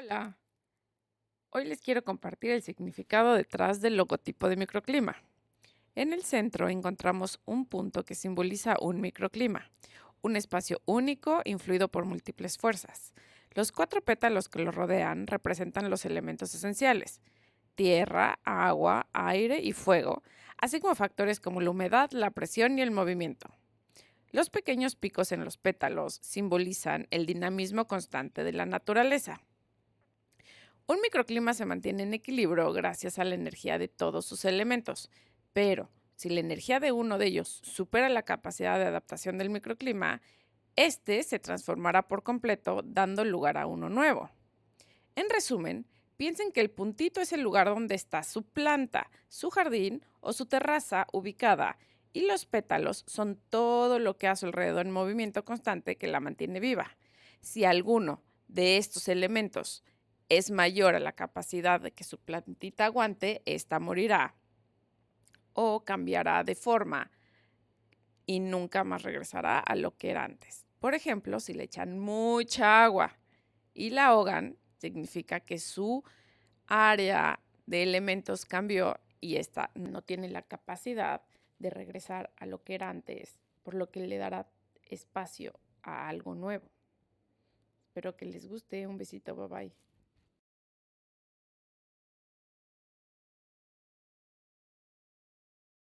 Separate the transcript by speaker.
Speaker 1: Hola, hoy les quiero compartir el significado detrás del logotipo de microclima. En el centro encontramos un punto que simboliza un microclima, un espacio único influido por múltiples fuerzas. Los cuatro pétalos que lo rodean representan los elementos esenciales: tierra, agua, aire y fuego, así como factores como la humedad, la presión y el movimiento. Los pequeños picos en los pétalos simbolizan el dinamismo constante de la naturaleza. Un microclima se mantiene en equilibrio gracias a la energía de todos sus elementos, pero si la energía de uno de ellos supera la capacidad de adaptación del microclima, este se transformará por completo, dando lugar a uno nuevo. En resumen, piensen que el puntito es el lugar donde está su planta, su jardín o su terraza ubicada, y los pétalos son todo lo que a su alrededor en movimiento constante que la mantiene viva. Si alguno de estos elementos es mayor a la capacidad de que su plantita aguante, esta morirá o cambiará de forma y nunca más regresará a lo que era antes. Por ejemplo, si le echan mucha agua y la ahogan, significa que su área de elementos cambió y esta no tiene la capacidad de regresar a lo que era antes, por lo que le dará espacio a algo nuevo. Espero que les guste. Un besito, bye bye.